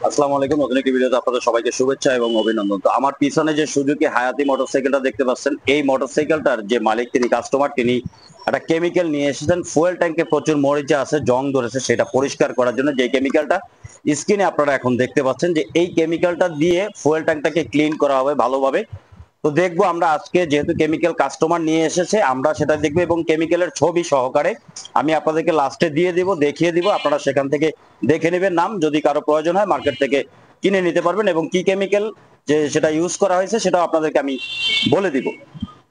আসসালামু আলাইকুম। নতুন একটি ভিডিওতে আপনাদের সবাইকে শুভেচ্ছা এবং অভিনন্দন। তো আমার পিছনে যে সুজুকি হায়াতি মোটরসাইকেলটা দেখতে পাচ্ছেন, এই মোটরসাইকেলটার যে মালিক তিনি কাস্টমার তিনি একটা কেমিক্যাল নিয়ে এসেছেন। ফুয়েল ট্যাঙ্কে প্রচুর মরিচা আছে, জং ধরেছে, সেটা পরিষ্কার করার জন্য যে কেমিক্যালটা স্ক্রিনে আপনারা এখন দেখতে পাচ্ছেন, যে এই কেমিক্যালটা দিয়ে ফুয়েল ট্যাঙ্কটাকে ক্লিন করা হবে ভালোভাবে। তো দেখবো আমরা আজকে, যেহেতু কেমিক্যাল কাস্টমার নিয়ে এসেছে, আমরা সেটা দেখবো এবং কেমিক্যালের ছবি সহকারে আমি আপনাদেরকে লাস্টে দিয়ে দিব, দেখিয়ে দিব। আপনারা সেখান থেকে দেখে নেবেন নাম, যদি কারো প্রয়োজন হয় মার্কেট থেকে কিনে নিতে পারবেন, এবং কি কেমিক্যাল যে সেটা ইউজ করা হয়েছে সেটাও আপনাদেরকে আমি বলে দিব।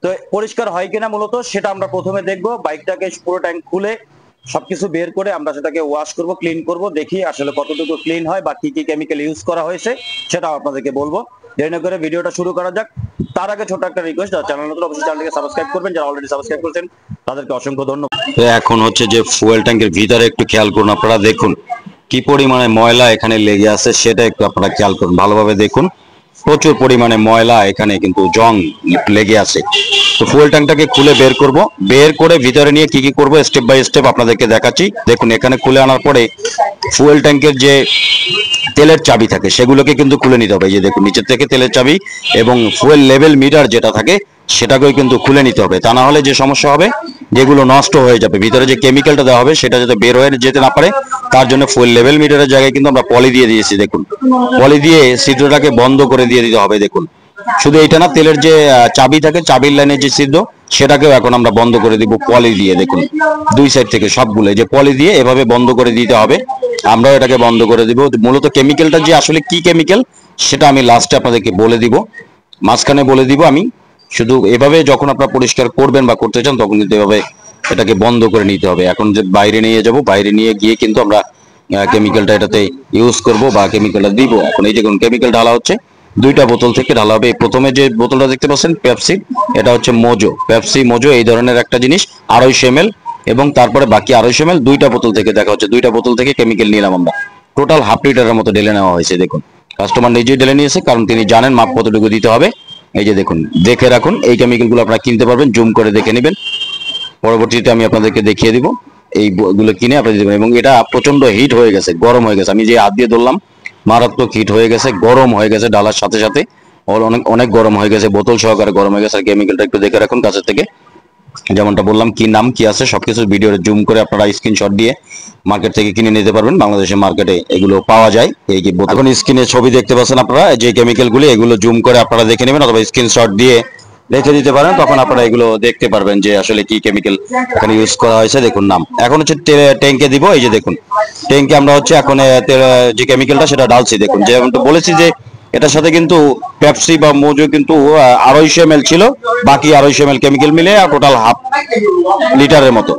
তো পরিষ্কার হয় কিনা মূলত সেটা আমরা প্রথমে দেখবো। বাইকটাকে পুরো ট্যাঙ্ক খুলে সবকিছু বের করে আমরা সেটাকে ওয়াশ করব, ক্লিন করব, দেখি আসলে কতটুকু ক্লিন হয় বা কি কি কেমিক্যাল ইউজ করা হয়েছে সেটাও আপনাদেরকে বলবো। দেরি না করে ভিডিওটা শুরু করা যাক। তার আগে ছোট একটা রিকোয়েস্ট, যারা চ্যানেল নতুন অবশ্যই চ্যানেলটিকে সাবস্ক্রাইব করবেন, যারা অলরেডি সাবস্ক্রাইব করেছেন তাদেরকে অসংখ্য ধন্যবাদ। এখন হচ্ছে যে ফুয়েল ট্যাঙ্কের ভিতরে একটু খেয়াল করুন, আপনারা দেখুন কি পরিমাণে ময়লা এখানে লেগে আছে, সেটা একটু আপনারা খেয়াল করুন, ভালোভাবে দেখুন। প্রচুর পরিমাণে ময়লা এখানে কিন্তু জং লেগে আছে। তো ফুয়েল ট্যাঙ্কটাকে খুলে বের করব, বের করে ভিতরে নিয়ে কি কি করব স্টেপ বাই স্টেপ আপনাদেরকে দেখাচ্ছি। দেখুন এখানে খুলে আনার পরে ফুয়েল ট্যাঙ্কের যে তেলের চাবি থাকে সেগুলোকে কিন্তু খুলে নিতে হবে। এই যে দেখুন নিচের থেকে তেলের চাবি এবং ফুয়েল লেভেল মিটার যেটা থাকে সেটাকেও কিন্তু খুলে নিতে হবে। তা না হলে যে সমস্যা হবে, যেগুলো নষ্ট হয়ে যাবে, ভিতরে যে কেমিক্যালটা দেওয়া হবে সেটা যাতে বের হয়ে যেতে না পারে, তার জন্য ফুয়েল লেভেল মিটারের জায়গায় কিন্তু আমরা পলি দিয়ে দিয়েছি। দেখুন পলি দিয়ে ছিদ্রটাকে বন্ধ করে দিয়ে দিতে হবে। দেখুন শুধু এইটা না, তেলের যে চাবি থাকে, চাবির লাইনের যে ছিদ্র সেটাকেও এখন আমরা বন্ধ করে দিব পলি দিয়ে। দেখুন দুই সাইড থেকে সবগুলো যে পলি দিয়ে এভাবে বন্ধ করে দিতে হবে। আমরাও এটাকে বন্ধ করে দিব। মূলত কেমিক্যালটা যে আসলে কি কেমিক্যাল সেটা আমি লাস্টে আপনাদেরকে বলে দিব, মাঝখানে বলে দিব আমি। শুধু এভাবে যখন আপনারা পরিষ্কার করবেন বা করতে চান তখন কিন্তু এভাবে এটাকে বন্ধ করে নিতে হবে। এখন যে বাইরে নিয়ে যাব, বাইরে নিয়ে গিয়ে কিন্তু আমরা কেমিক্যালটা এটাতে ইউজ করব বা কেমিক্যালটা দিব। এখন এই দেখুন কেমিক্যাল ঢালা হচ্ছে, দুইটা বোতল থেকে ঢালা হবে। প্রথমে যে বোতলটা দেখতে পাচ্ছেন পেপসি, এটা হচ্ছে মোজো, পেপসি মোজো এই ধরনের একটা জিনিস, 250 ml, এবং তারপরে বাকি 250 ml দুইটা বোতল থেকে দেখা হচ্ছে, দুইটা বোতল থেকে কেমিক্যাল নিলাম আমরা। টোটাল হাফ লিটারের মতো ঢেলে নেওয়া হয়েছে। দেখুন কাস্টমার নিজেই ঢেলে নিয়েছে, কারণ তিনি জানেন মাপ কতটুকু দিতে হবে। এই যে দেখুন দেখে রাখুন, এই কেমিক্যালগুলো আপনারা কিনতে পারবেন, জুম করে দেখে নেবেন। পরবর্তীতে আমি আপনাদেরকে দেখিয়ে দিব এইগুলো কিনে আপনি দিবেন। এবং এটা প্রচন্ড হিট হয়ে গেছে, গরম হয়ে গেছে, আমি যে হাত দিয়ে ধরলাম মারাত্মক হিট হয়ে গেছে, গরম হয়ে গেছে ডালার সাথে সাথে, অনেক অনেক গরম হয়ে গেছে, বোতল সহকারে গরম হয়ে গেছে। আর কেমিক্যালটা একটু দেখে রাখুন কাছের থেকে, যেমনটা বললাম কি নাম কি আছে সবকিছু ভিডিও জুম করে আপনারা স্ক্রিনশট দিয়ে মার্কেট থেকে কিনে নিতে পারবেন। বাংলাদেশের মার্কেটে এগুলো পাওয়া যায়। এই যে এখন স্ক্রিনে ছবি দেখতে পাচ্ছেন আপনারা, যে কেমিক্যালগুলি এগুলো জুম করে আপনারা দেখে নেবেন, অথবা স্ক্রিনশট দিয়ে রেখে দিতে পারেন, তখন আপনারা এগুলো দেখতে পারবেন যে আসলে কি কেমিক্যাল এখানে ইউজ করা হয়েছে। দেখুন নাম। এখন হচ্ছে ট্যাঙ্কে দিব। এই যে দেখুন ট্যাঙ্কে আমরা হচ্ছে এখন যে কেমিক্যালটা সেটা ঢালছি। দেখুন যেমনটা বলেছি যে এটার সাথে কিন্তু পেপসি বা মোজো কিন্তু 250 ml ছিল, বাকি 250 ml কেমিক্যাল মিলে টোটাল হাফ লিটারের মতো।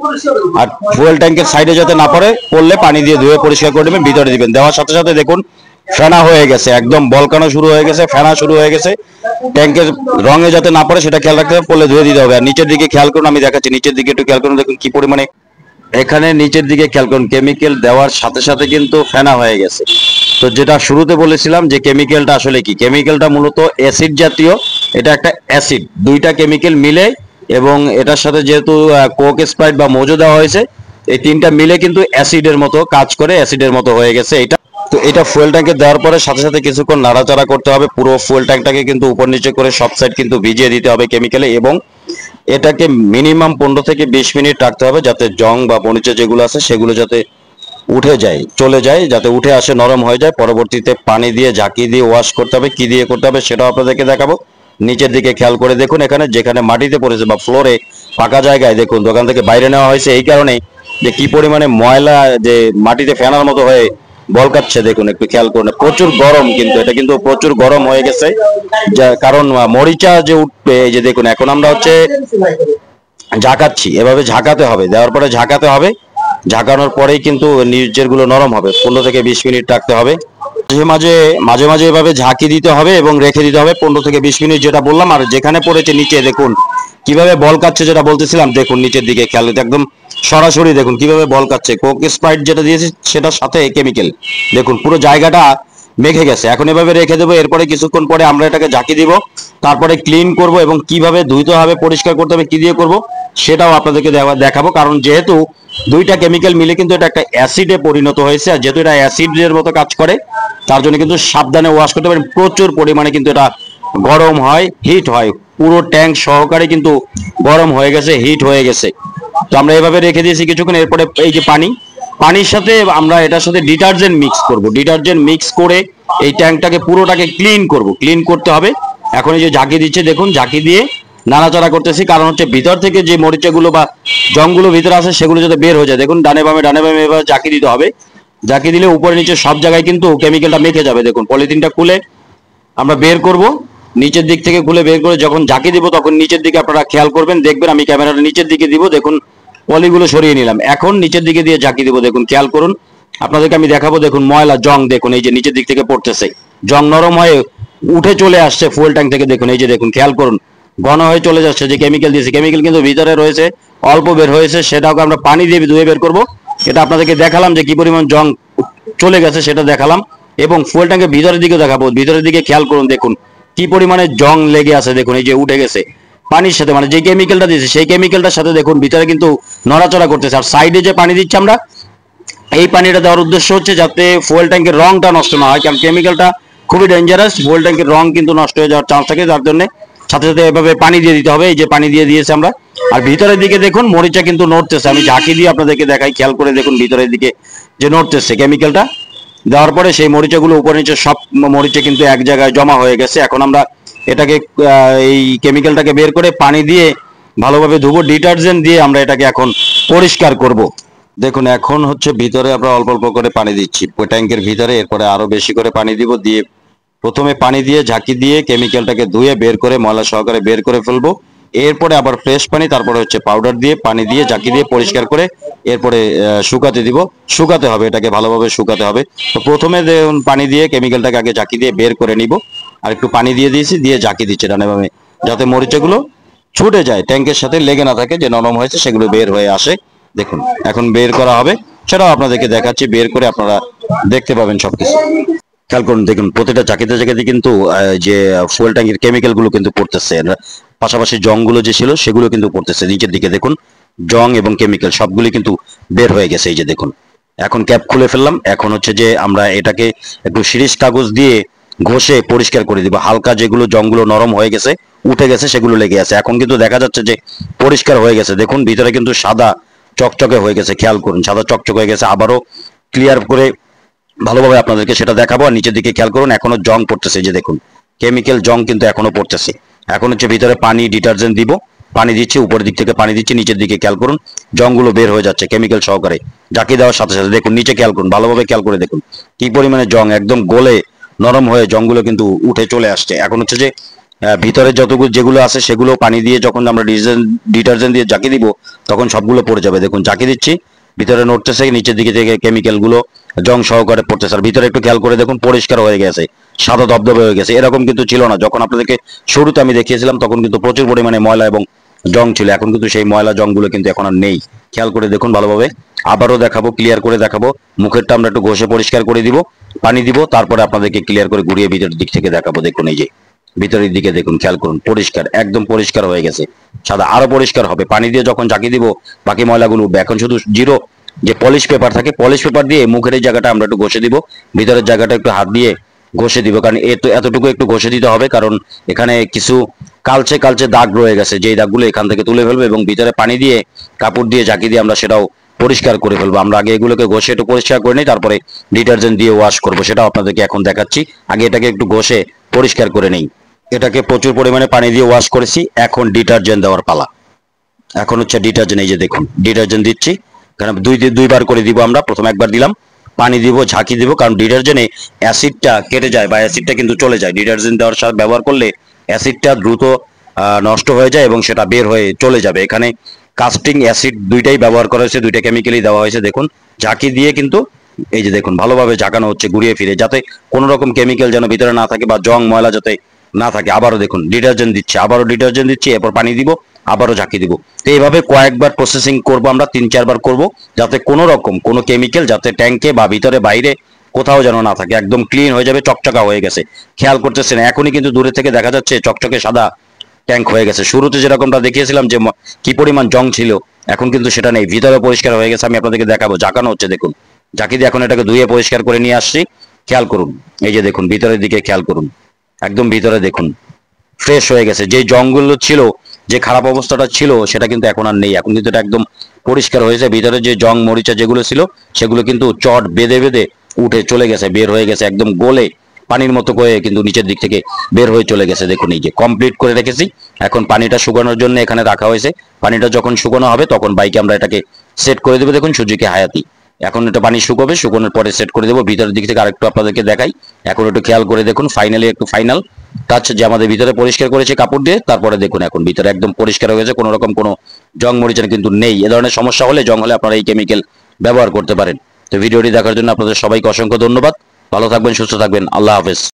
আর ফুয়েল ট্যাঙ্কের সাইডে যাতে না পড়ে, পড়লে পানি দিয়ে ধুয়ে পরিষ্কার করে নেবেন, ভিতরে দিবেন। দেওয়ার সাথে সাথে দেখুন ফেনা হয়ে গেছে, একদম বলকানো শুরু হয়ে গেছে, ফেনা শুরু হয়ে গেছে। ট্যাঙ্কের রঙে যাতে না পড়ে সেটা খেয়াল রাখতে হবে, পড়লে ধুয়ে দিতে হবে। আর নিচের দিকে খেয়াল করুন, আমি দেখাচ্ছি, নিচের দিকে একটু খেয়াল করুন, দেখুন কি পরিমাণে এখানে নিচের দিকে খেয়াল করুন, কেমিক্যাল দেওয়ার সাথে সাথে কিন্তু ফেনা হয়ে গেছে। তো যেটা শুরুতে বলেছিলাম যে কেমিক্যালটা আসলে কি, কেমিক্যালটা মূলত অ্যাসিড জাতীয়। এটা একটা অ্যাসিড, দুইটা কেমিক্যাল মিলে, এবং এটার সাথে যেহেতু কোক, স্প্রাইট বা মোজো দেওয়া হয়েছে, এই তিনটা মিলে কিন্তু অ্যাসিডের মতো কাজ করে, অ্যাসিডের মতো হয়ে গেছে এটা। তো এটা ফুয়েল ট্যাঙ্কে দেওয়ার পরে সাথে সাথে কিছুক্ষণ নাড়াচাড়া করতে হবে। পুরো ফুয়েল ট্যাঙ্কটাকে কিন্তু উপর নিচে করে সব সাইড কিন্তু ভিজিয়ে দিতে হবে কেমিক্যালে, এবং এটাকে মিনিমাম 15 থেকে 20 মিনিট রাখতে হবে, যাতে জং বা বনিচে যেগুলো আছে সেগুলো যাতে উঠে যায়, চলে যায়, যাতে উঠে আসে, নরম হয়ে যায়। পরবর্তীতে পানি দিয়ে ঝাঁকি দিয়ে ওয়াশ করতে হবে। কি দিয়ে করতে হবে সেটাও আপনাদেরকে দেখাবো। নিচের দিকে খেয়াল করে দেখুন, এখানে যেখানে মাটিতে পড়েছে বা ফ্লোরে ফাঁকা জায়গায়, দেখুন দোকান থেকে বাইরে নেওয়া হয়েছে এই কারণে যে কি পরিমাণে ময়লা যে মাটিতে ফেনার মতো হয়ে বলকাচ্ছে। দেখুন একটু খেয়াল করুন, প্রচুর গরম, কিন্তু এটা কিন্তু প্রচুর গরম হয়ে গেছে, যা কারণ মরিচা যে উঠবে। এই যে দেখুন এখন আমরা হচ্ছে ঝাঁকাচ্ছি, এভাবে ঝাঁকাতে হবে, দেওয়ার পরে ঝাঁকাতে হবে, ঝাঁকানোর পরেই কিন্তু নিচের গুলো নরম হবে। 15 থেকে 20 মিনিট রাখতে হবে, মাঝে মাঝে মাঝে এভাবে ঝাঁকি দিতে হবে এবং রেখে দিতে হবে 15 থেকে 20 মিনিট, যেটা বললাম। আর যেখানে পড়েছে নিচে দেখুন কিভাবে বল কাচ্ছে, যেটা বলতেছিলাম, দেখুন নিচের দিকে খেয়াল, একদম সরাসরি দেখুন কিভাবে বল কাচ্ছে। কোক স্প্রাইট যেটা দিয়েছি সেটার সাথে কেমিক্যাল, দেখুন পুরো জায়গাটা মেখে গেছে। এখন এভাবে রেখে দেবো, এরপরে কিছুক্ষণ পরে আমরা এটাকে ঝাঁকি দিব, তারপরে ক্লিন করব, এবং কিভাবে ধুইতে হবে, পরিষ্কার করতে হবে, কি দিয়ে করব সেটাও আপনাদেরকে দেখাবো। কারণ যেহেতু দুইটা কেমিক্যাল মিলে কিন্তু এটা একটা অ্যাসিডে পরিণত হয়েছে। আর যেহেতু এটা অ্যাসিডের মতো কাজ করে, তার জন্য কিন্তু সাবধানে ওয়াশ করতে পারেন। প্রচুর পরিমাণে কিন্তু এটা গরম হয়, হিট হয়, পুরো ট্যাঙ্ক সহকারে কিন্তু গরম হয়ে গেছে, হিট হয়ে গেছে। তো আমরা এভাবে রেখে দিয়েছি কিছুক্ষণ। এরপরে এই যে পানির সাথে আমরা এটার সাথে ডিটারজেন্ট মিক্স করব। ডিটারজেন্ট মিক্স করে এই ট্যাঙ্কটাকে পুরোটাকে ক্লিন করব। ক্লিন করতে হবে। এখন এই যে ঝাঁকি দিচ্ছে দেখুন, ঝাঁকি দিয়ে নাড়াচাড়া করতেছি, কারণ হচ্ছে ভিতর থেকে যে মরিচাগুলো বা জংগুলো ভিতরে আছে সেগুলো যাতে বের হয়ে যায়। দেখুন ডানে বামে এভাবে ঝাঁকি দিতে হবে। ঝাঁকি দিলে উপরে নিচে সব জায়গায় কিন্তু কেমিক্যালটা মেখে যাবে। দেখুন পলিথিনটা খুলে আমরা বের করব, নিচের দিক থেকে খুলে বের করে যখন ঝাঁকি দিব তখন নিচের দিকে আপনারা খেয়াল করবেন, দেখবেন আমি ক্যামেরাটা নিচের দিকে দিব। দেখুন পলিগুলো সরিয়ে নিলাম, এখন নিচের দিকে দিয়ে ঝাঁকি দিব। দেখুন খেয়াল করুন, আপনাদেরকে আমি দেখাবো। দেখুন ময়লা জং দেখুন এই যে নিচের দিক থেকে পড়তেছে, জং নরম হয়ে উঠে চলে আসছে ফুয়েল ট্যাঙ্ক থেকে। দেখুন এই যে দেখুন খেয়াল করুন, ঘন হয়ে চলে যাচ্ছে। যে কেমিক্যাল দিয়েছে, কেমিক্যাল কিন্তু ভিতরে রয়েছে, অল্প বের হয়েছে, সেটাকে আমরা পানি দিয়ে ধুয়ে বের করব। এটা আপনাদেরকে দেখালাম যে কি পরিমাণ জং চলে গেছে, সেটা দেখালাম। এবং ফুয়েল ট্যাঙ্কের ভিতরের দিকে দেখাবো। ভিতরের দিকে খেয়াল করুন, দেখুন কি পরিমাণে জং লেগে আছে। দেখুন এই যে উঠে গেছে পানির সাথে, মানে যে কেমিক্যালটা দিয়েছে সেই কেমিক্যালটার সাথে দেখুন ভিতরে কিন্তু নড়াচড়া করতেছে। আর সাইডে যে পানি দিচ্ছি আমরা, এই পানিটা দেওয়ার উদ্দেশ্য হচ্ছে যাতে ফুয়েল ট্যাঙ্কের রংটা নষ্ট না হয়, কারণ কেমিক্যালটা খুবই ডেঞ্জারাস। ফুয়েল ট্যাঙ্কের রং কিন্তু নষ্ট হয়ে যাওয়ার চান্স থাকে, যার জন্য সাথে সাথে এভাবে পানি দিয়ে দিতে হবে। এই যে পানি দিয়ে দিয়েছে আমরা। আর ভিতরের দিকে দেখুন মরিচা কিন্তু নড়তেছে, আমি ঝাঁকি দিয়ে আপনাদেরকে দেখাই, খেয়াল করে দেখুন ভিতরের দিকে যে নড়তেছে কেমিক্যালটা দেওয়ার পরে সেই মরিচাগুলো উপরে নিচে সব মরিচা কিন্তু এক জায়গায় জমা হয়ে গেছে। এখন আমরা এটাকে এই কেমিক্যালটাকে বের করে পানি দিয়ে ভালোভাবে ধুবো, ডিটারজেন্ট দিয়ে আমরা এটাকে এখন পরিষ্কার করব। দেখুন এখন হচ্ছে ভিতরে আমরা অল্প অল্প করে পানি দিচ্ছি ট্যাঙ্কের ভিতরে, এরপরে আরো বেশি করে পানি দিব। দিয়ে প্রথমে পানি দিয়ে ঝাঁকি দিয়ে কেমিক্যালটাকে ধুয়ে বের করে ময়লা সহকারে বের করে ফেলবো। এরপরে আবার ফ্রেশ পানি, তারপরে হচ্ছে পাউডার দিয়ে পানি দিয়ে ঝাঁকি দিয়ে পরিষ্কার করে এরপরে শুকাতে দিব। শুকাতে হবে, এটাকে ভালোভাবে শুকাতে হবে। তো প্রথমে পানি দিয়ে কেমিক্যালটাকে আগে ঝাঁকি দিয়ে বের করে নিব। আর একটু পানি দিয়ে দিয়েছি, দিয়ে ঝাঁকি দিচ্ছে ডানে বামে, যাতে মরিচাগুলো ছুটে যায়, ট্যাঙ্কের সাথে লেগে না থাকে, যে নরম হয়েছে সেগুলো বের হয়ে আসে। দেখুন এখন বের করা হবে, সেটাও আপনাদেরকে দেখাচ্ছি। বের করে আপনারা দেখতে পাবেন সবকিছু। খেয়াল করুন, দেখুন প্রতিটা জাকিতে জাকিতে কিন্তু যে ফুয়েল ট্যাঙ্কের কেমিক্যাল গুলো কিন্তু পড়তেছে, পাশাপাশি জংগুলো যে ছিল সেগুলো কিন্তু পড়তেছে নিচের দিকে। দেখুন জং এবং কেমিক্যাল সবগুলি কিন্তু বের হয়ে গেছে। এই যে দেখুন এখন ক্যাপ খুলে ফেললাম। এখন হচ্ছে যে আমরা এটাকে একটু শিরিষ কাগজ দিয়ে ঘষে পরিষ্কার করে দিব। হালকা যেগুলো জংগুলো নরম হয়ে গেছে, উঠে গেছে, সেগুলো লেগে আছে। এখন কিন্তু দেখা যাচ্ছে যে পরিষ্কার হয়ে গেছে। দেখুন ভিতরে কিন্তু সাদা চকচকে হয়ে গেছে, খেয়াল করুন সাদা চকচকে হয়ে গেছে। আবারও ক্লিয়ার করে ভালোভাবে আপনাদেরকে সেটা দেখাবো। আর নিচের দিকে খেয়াল করুন, এখনো জং পড়তেছে। যে দেখুন কেমিক্যাল জং কিন্তু এখনো পড়তেছে। এখন হচ্ছে ভিতরে পানি ডিটারজেন্ট দিব, পানি দিচ্ছি, উপরের দিক থেকে পানি দিচ্ছি, নিচের দিকে খেয়াল করুন জংগুলো বের হয়ে যাচ্ছে কেমিক্যাল সহকারে ঝাঁকি দেওয়ার সাথে সাথে। দেখুন নিচে খেয়াল করুন, ভালোভাবে খেয়াল করে দেখুন কি পরিমাণে জং একদম গলে নরম হয়ে জংগুলো কিন্তু উঠে চলে আসছে। এখন হচ্ছে যে ভিতরে যতগুলো যেগুলো আছে সেগুলো পানি দিয়ে যখন আমরা ডিটারজেন্ট দিয়ে ঝাঁকি দিব তখন সবগুলো পড়ে যাবে। দেখুন ঝাঁকি দিচ্ছি, ভিতরে নড়তেছে, নিচের দিকে থেকে কেমিক্যাল গুলো জং সহকারে পড়তেছে। আর ভিতরে একটু খেয়াল করে দেখুন পরিষ্কার হয়ে গেছে, সাদা ধবধবে হয়ে গেছে। এরকম কিন্তু ছিল না যখন আপনাদেরকে শুরুতে আমি দেখিয়েছিলাম, তখন কিন্তু প্রচুর পরিমাণে ময়লা এবং জং ছিল। এখন কিন্তু সেই ময়লা জংগুলো কিন্তু এখন আর নেই। খেয়াল করে দেখুন ভালোভাবে, আবারও দেখাবো, ক্লিয়ার করে দেখাবো। মুখেরটা আমরা একটু ঘষে পরিষ্কার করে দিব, পানি দিব, তারপরে আপনাদেরকে ক্লিয়ার করে ঘুরিয়ে ভিতরের দিক থেকে দেখাবো। দেখুন এই যে ভিতরের দিকে দেখুন, খেয়াল করুন পরিষ্কার, একদম পরিষ্কার হয়ে গেছে, সাদা। আরো পরিষ্কার হবে, পানি দিয়ে যখন ঝাঁকি দিব বাকি ময়লাগুলো উঠবে। এখন শুধু জিরো যে পলিশ পেপার থাকে, পলিশ পেপার দিয়ে মুখের এই জায়গাটা আমরা একটু ঘষে দিব, ভিতরের জায়গাটা একটু হাত দিয়ে ঘষে দিব, কারণ এতটুকু একটু ঘষে দিতে হবে, কারণ এখানে কিছু কালচে কালচে দাগ রয়ে গেছে, যেই দাগগুলো এখান থেকে তুলে ফেলবো এবং ভিতরে পানি দিয়ে কাপড় দিয়ে ঝাঁকি দিয়ে আমরা সেটাও পরিষ্কার করে ফেলবো। আমরা আগে এগুলোকে ঘষে একটু পরিষ্কার করে নিই, তারপরে ডিটারজেন্ট দিয়ে ওয়াশ করবো, সেটাও আপনাদেরকে এখন দেখাচ্ছি। আগে এটাকে একটু ঘষে পরিষ্কার করে নেই। এটাকে প্রচুর পরিমাণে পানি দিয়ে ওয়াশ করেছি, এখন ডিটারজেন্ট দেওয়ার পালা। এখন হচ্ছে ডিটারজেন্ট, এই যে দেখুন ডিটারজেন্ট দিচ্ছি, এখানে দুইবার করে দিব। আমরা প্রথমে একবার দিলাম, পানি দিব, ঝাঁকি দিব, কারণ ডিটারজেন্টে অ্যাসিডটা কেটে যায় বা অ্যাসিডটা কিন্তু চলে যায়। ডিটারজেন্ট দেওয়ার সাথে ব্যবহার করলে অ্যাসিডটা দ্রুত নষ্ট হয়ে যায় এবং সেটা বের হয়ে চলে যাবে। এখানে কাস্টিং অ্যাসিড দুইটাই ব্যবহার করা হয়েছে, দুইটা কেমিক্যালই দেওয়া হয়েছে। দেখুন ঝাঁকি দিয়ে কিন্তু এই যে দেখুন ভালোভাবে ঝাঁকানো হচ্ছে ঘুরিয়ে ফিরে, যাতে কোনো রকম কেমিক্যাল যেন ভিতরে না থাকে বা জং ময়লা যাতে না থাকে। আবারও দেখুন ডিটারজেন্ট দিচ্ছি, আবারও ডিটারজেন্ট দিচ্ছি, এরপর পানি দিব, আবারও ঝাঁকি দিব। তো এইভাবে কয়েকবার প্রসেসিং করব আমরা, 3-4 বার করব, যাতে কোনো রকম কোনো কেমিক্যাল যাতে ট্যাঙ্কে বা ভিতরে বাইরে কোথাও যেন না থাকে। একদম ক্লিন হয়ে যাবে, চকচকা হয়ে গেছে। খেয়াল করতেছেন এখনই কিন্তু দূরে থেকে দেখা যাচ্ছে চকচকে সাদা ট্যাঙ্ক হয়ে গেছে। শুরুতে যেরকমটা দেখিয়েছিলাম যে কি পরিমাণ জং ছিল, এখন কিন্তু সেটা নেই, ভিতরে পরিষ্কার হয়ে গেছে। আমি আপনাদেরকে দেখাবো, ঝাঁকানো হচ্ছে দেখুন, ঝাঁকি দিয়ে এখন এটাকে ধুয়ে পরিষ্কার করে নিয়ে আসছি। খেয়াল করুন, এই যে দেখুন ভিতরের দিকে খেয়াল করুন, একদম ভিতরে দেখুন ফ্রেশ হয়ে গেছে। যে জঙ্গল ছিল, যে খারাপ অবস্থাটা ছিল, সেটা কিন্তু এখন আর নেই। এখন কিন্তু এটা একদম পরিষ্কার হয়েছে। ভিতরে যে জং মরিচা যেগুলো ছিল, সেগুলো কিন্তু চট বেঁধে বেঁধে উঠে চলে গেছে, বের হয়ে গেছে, একদম গলে পানির মতো করে কিন্তু নিচের দিক থেকে বের হয়ে চলে গেছে। দেখুন এই যে কমপ্লিট করে রেখেছি। এখন পানিটা শুকানোর জন্য এখানে রাখা হয়েছে। পানিটা যখন শুকানো হবে তখন বাইকে আমরা এটাকে সেট করে দেবো। দেখুন সুজুকি হায়াতি, এখন এটা পানি শুকোবে, শুকোনোর পরে সেট করে দেবো। ভিতরের দিক থেকে আরেকটু আপনাদেরকে দেখাই, এখন একটু খেয়াল করে দেখুন, ফাইনালি একটু ফাইনাল টাচ যে আমাদের ভিতরে পরিষ্কার করেছে কাপড় দিয়ে, তারপরে দেখুন এখন ভিতরে একদম পরিষ্কার হয়ে গেছে, কোনো রকম কোনো জং মরিচা কিন্তু নেই। এ ধরনের সমস্যা হলে, জং হলে আপনারা এই কেমিক্যাল ব্যবহার করতে পারেন। তো ভিডিওটি দেখার জন্য আপনাদের সবাইকে অসংখ্য ধন্যবাদ। ভালো থাকবেন, সুস্থ থাকবেন, আল্লাহ হাফেজ।